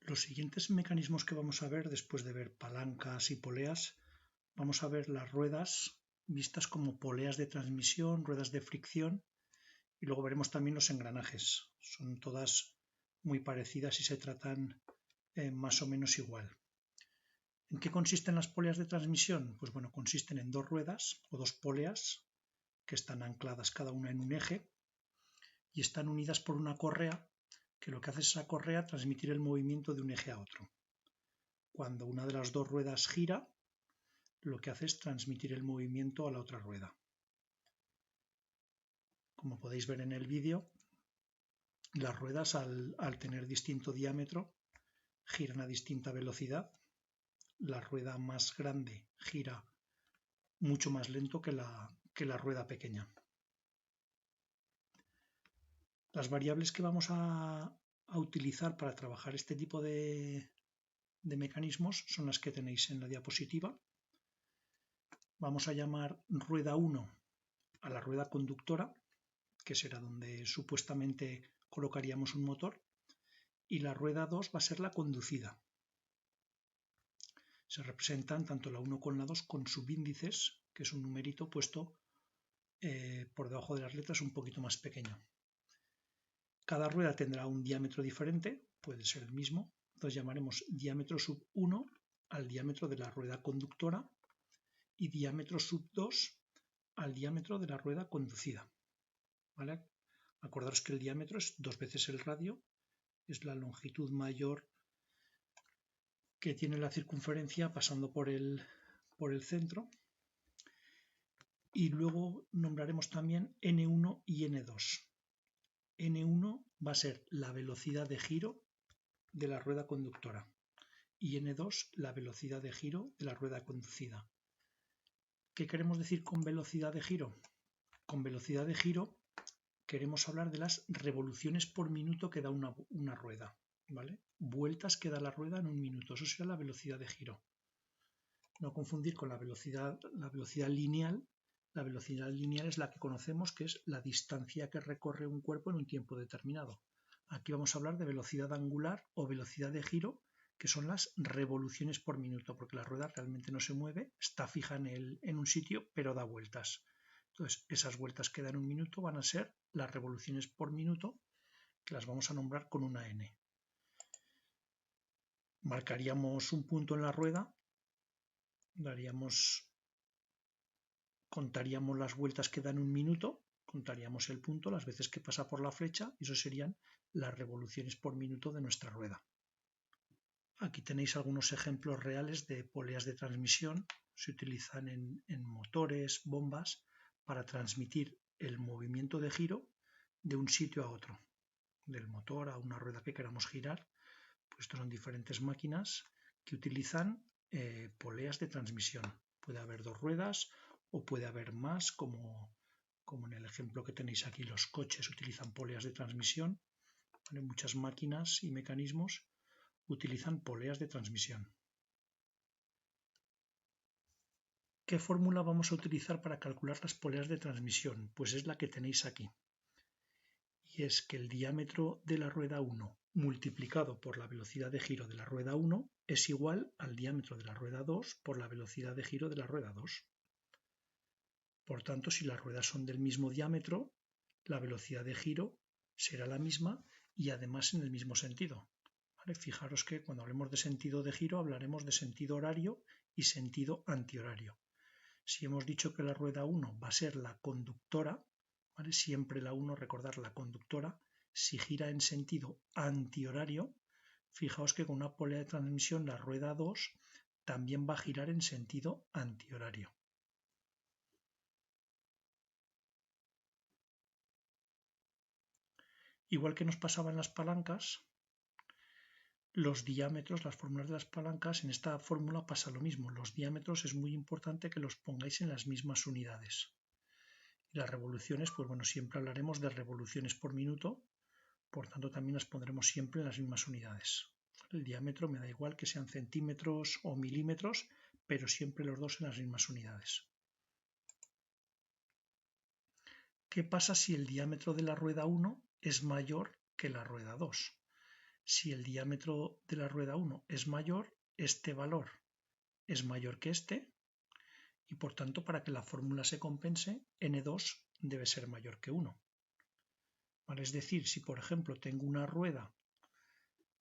Los siguientes mecanismos que vamos a ver después de ver palancas y poleas, vamos a ver las ruedas vistas como poleas de transmisión, ruedas de fricción, y luego veremos también los engranajes. Son todas muy parecidas y se tratan más o menos igual. ¿En qué consisten las poleas de transmisión? Pues bueno, consisten en dos ruedas o dos poleas que están ancladas cada una en un eje y están unidas por una correa que lo que hace es esa correa transmitir el movimiento de un eje a otro. Cuando una de las dos ruedas gira, lo que hace es transmitir el movimiento a la otra rueda. Como podéis ver en el vídeo, las ruedas al tener distinto diámetro giran a distinta velocidad. La rueda más grande gira mucho más lento que la rueda pequeña. Las variables que vamos a utilizar para trabajar este tipo de mecanismos son las que tenéis en la diapositiva. Vamos a llamar rueda 1 a la rueda conductora, que será donde supuestamente colocaríamos un motor, y la rueda 2 va a ser la conducida. Se representan tanto la 1 como la 2 con subíndices, que es un numerito puesto por debajo de las letras un poquito más pequeño. Cada rueda tendrá un diámetro diferente, puede ser el mismo, entonces llamaremos diámetro sub 1 al diámetro de la rueda conductora y diámetro sub 2 al diámetro de la rueda conducida. ¿Vale? Acordaros que el diámetro es 2 veces el radio, es la longitud mayor que tiene la circunferencia pasando por el centro. Y luego nombraremos también N1 y N2. N1 va a ser la velocidad de giro de la rueda conductora y N2 la velocidad de giro de la rueda conducida. ¿Qué queremos decir con velocidad de giro? Con velocidad de giro queremos hablar de las revoluciones por minuto que da una rueda, ¿vale? Vueltas que da la rueda en un minuto, eso será la velocidad de giro. No confundir con la velocidad lineal. La velocidad lineal es la que conocemos, que es la distancia que recorre un cuerpo en un tiempo determinado. Aquí vamos a hablar de velocidad angular o velocidad de giro, que son las revoluciones por minuto, porque la rueda realmente no se mueve, está fija en un sitio, pero da vueltas. Entonces, esas vueltas que da en un minuto van a ser las revoluciones por minuto, que las vamos a nombrar con una n. Marcaríamos un punto en la rueda, contaríamos las vueltas que da en un minuto, contaríamos el punto, las veces que pasa por la flecha, y eso serían las revoluciones por minuto de nuestra rueda. Aquí tenéis algunos ejemplos reales de poleas de transmisión. Se utilizan en motores, bombas, para transmitir el movimiento de giro de un sitio a otro, del motor a una rueda que queramos girar. Pues estos son diferentes máquinas que utilizan poleas de transmisión. Puede haber dos ruedas o puede haber más, como en el ejemplo que tenéis aquí, los coches utilizan poleas de transmisión. ¿Vale? Muchas máquinas y mecanismos utilizan poleas de transmisión. ¿Qué fórmula vamos a utilizar para calcular las poleas de transmisión? Pues es la que tenéis aquí. Y es que el diámetro de la rueda 1 multiplicado por la velocidad de giro de la rueda 1 es igual al diámetro de la rueda 2 por la velocidad de giro de la rueda 2. Por tanto, si las ruedas son del mismo diámetro, la velocidad de giro será la misma y además en el mismo sentido. ¿Vale? Fijaros que cuando hablemos de sentido de giro hablaremos de sentido horario y sentido antihorario. Si hemos dicho que la rueda 1 va a ser la conductora, ¿vale? Siempre la 1, recordar la conductora, si gira en sentido antihorario, fijaos que con una polea de transmisión la rueda 2 también va a girar en sentido antihorario. Igual que nos pasaba en las palancas, los diámetros, las fórmulas de las palancas, en esta fórmula pasa lo mismo. Los diámetros es muy importante que los pongáis en las mismas unidades. Y las revoluciones, pues bueno, siempre hablaremos de revoluciones por minuto, por tanto también las pondremos siempre en las mismas unidades. El diámetro me da igual que sean centímetros o milímetros, pero siempre los dos en las mismas unidades. ¿Qué pasa si el diámetro de la rueda 1 es mayor que la rueda 2? Si el diámetro de la rueda 1 es mayor, este valor es mayor que este, y por tanto, para que la fórmula se compense, n2 debe ser mayor que 1. ¿Vale? Es decir, si por ejemplo tengo una rueda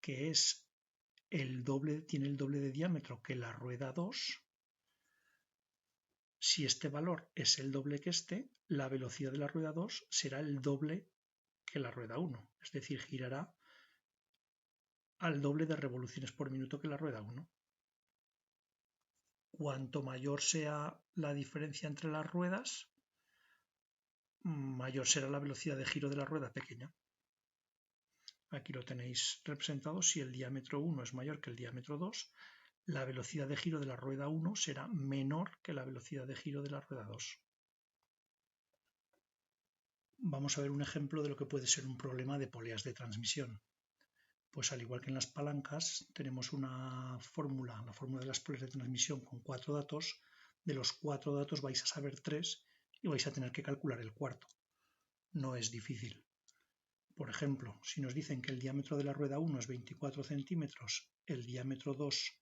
que es tiene el doble de diámetro que la rueda 2, si este valor es el doble que este, la velocidad de la rueda 2 será el doble que la rueda 1, es decir, girará al doble de revoluciones por minuto que la rueda 1. Cuanto mayor sea la diferencia entre las ruedas, mayor será la velocidad de giro de la rueda pequeña. Aquí lo tenéis representado. Si el diámetro 1 es mayor que el diámetro 2, la velocidad de giro de la rueda 1 será menor que la velocidad de giro de la rueda 2. Vamos a ver un ejemplo de lo que puede ser un problema de poleas de transmisión. Pues al igual que en las palancas, tenemos una fórmula, la fórmula de las poleas de transmisión con 4 datos. De los 4 datos vais a saber 3 y vais a tener que calcular el cuarto. No es difícil. Por ejemplo, si nos dicen que el diámetro de la rueda 1 es 24 centímetros, el diámetro 2,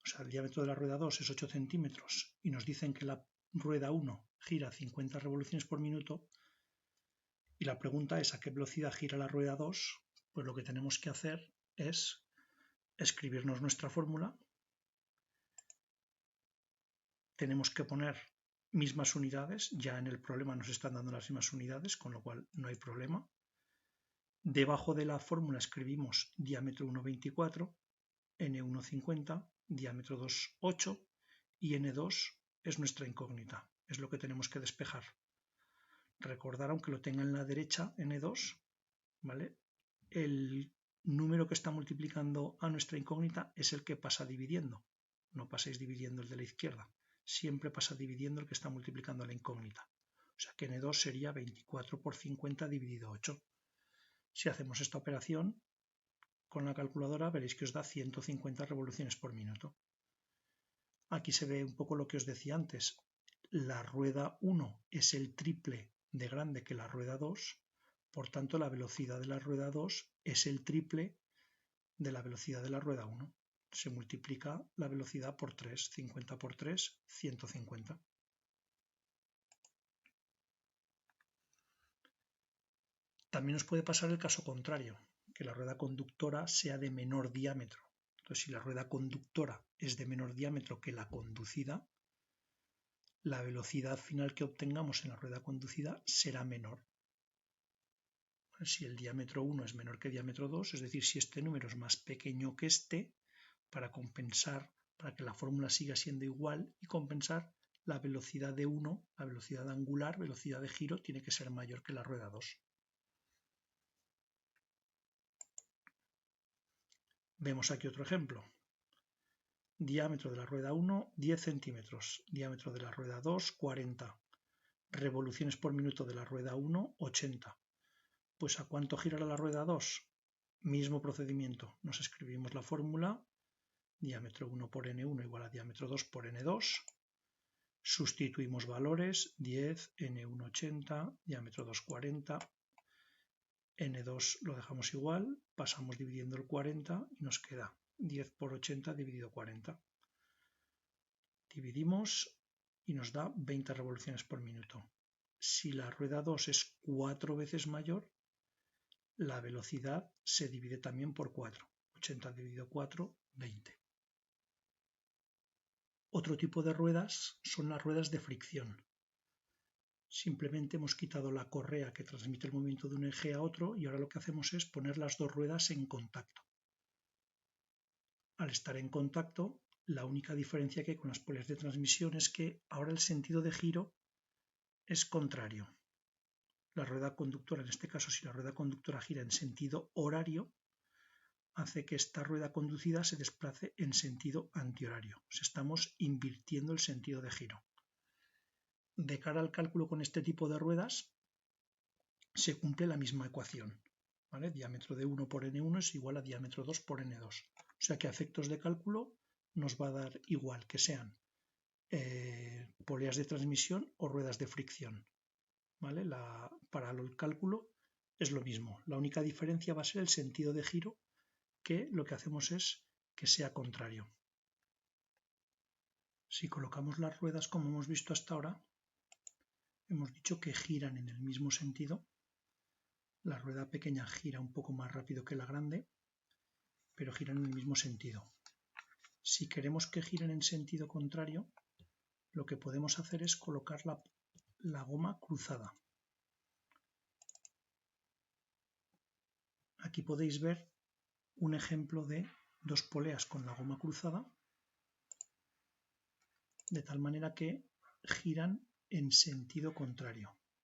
o sea, el diámetro de la rueda 2 es 8 centímetros y nos dicen que la rueda 1 gira 50 revoluciones por minuto y la pregunta es a qué velocidad gira la rueda 2, pues lo que tenemos que hacer es escribirnos nuestra fórmula. Tenemos que poner mismas unidades, ya en el problema nos están dando las mismas unidades, con lo cual no hay problema. Debajo de la fórmula escribimos diámetro 1, 24, n1, 50, diámetro 2, 8 y n2 es nuestra incógnita, es lo que tenemos que despejar. Recordar, aunque lo tenga en la derecha, n2, ¿vale? El número que está multiplicando a nuestra incógnita es el que pasa dividiendo. No paséis dividiendo el de la izquierda. Siempre pasa dividiendo el que está multiplicando a la incógnita. O sea que n2 sería 24 por 50 dividido 8. Si hacemos esta operación con la calculadora, veréis que os da 150 revoluciones por minuto. Aquí se ve un poco lo que os decía antes. La rueda 1 es el triple de grande que la rueda 2, por tanto la velocidad de la rueda 2 es el triple de la velocidad de la rueda 1. Se multiplica la velocidad por 3, 50 por 3, 150. También nos puede pasar el caso contrario, que la rueda conductora sea de menor diámetro. Entonces, si la rueda conductora es de menor diámetro que la conducida, la velocidad final que obtengamos en la rueda conducida será menor. Si el diámetro 1 es menor que el diámetro 2, es decir, si este número es más pequeño que este, para compensar, para que la fórmula siga siendo igual y compensar, la velocidad de 1, la velocidad angular, velocidad de giro, tiene que ser mayor que la rueda 2. Vemos aquí otro ejemplo. Diámetro de la rueda 1, 10 centímetros. Diámetro de la rueda 2, 40. Revoluciones por minuto de la rueda 1, 80. Pues ¿a cuánto girará la rueda 2? Mismo procedimiento. Nos escribimos la fórmula. Diámetro 1 por n1 igual a diámetro 2 por n2. Sustituimos valores. 10, n1, 80, diámetro 2, 40. n2 lo dejamos igual. Pasamos dividiendo el 40 y nos queda 10 por 80 dividido 40. Dividimos y nos da 20 revoluciones por minuto. Si la rueda 2 es 4 veces mayor, la velocidad se divide también por 4. 80 dividido 4, 20. Otro tipo de ruedas son las ruedas de fricción. Simplemente hemos quitado la correa que transmite el movimiento de un eje a otro y ahora lo que hacemos es poner las dos ruedas en contacto. Al estar en contacto, la única diferencia que hay con las poleas de transmisión es que ahora el sentido de giro es contrario. La rueda conductora, en este caso, si la rueda conductora gira en sentido horario, hace que esta rueda conducida se desplace en sentido antihorario. O sea, estamos invirtiendo el sentido de giro. De cara al cálculo con este tipo de ruedas, se cumple la misma ecuación. ¿Vale? Diámetro de 1 por n1 es igual a diámetro 2 por n2. O sea que a efectos de cálculo nos va a dar igual que sean poleas de transmisión o ruedas de fricción. ¿Vale? Para el cálculo es lo mismo. La única diferencia va a ser el sentido de giro que lo que hacemos es que sea contrario. Si colocamos las ruedas como hemos visto hasta ahora, hemos dicho que giran en el mismo sentido. La rueda pequeña gira un poco más rápido que la grande, pero giran en el mismo sentido. Si queremos que giren en sentido contrario, lo que podemos hacer es colocar la goma cruzada. Aquí podéis ver un ejemplo de dos poleas con la goma cruzada, de tal manera que giran en sentido contrario.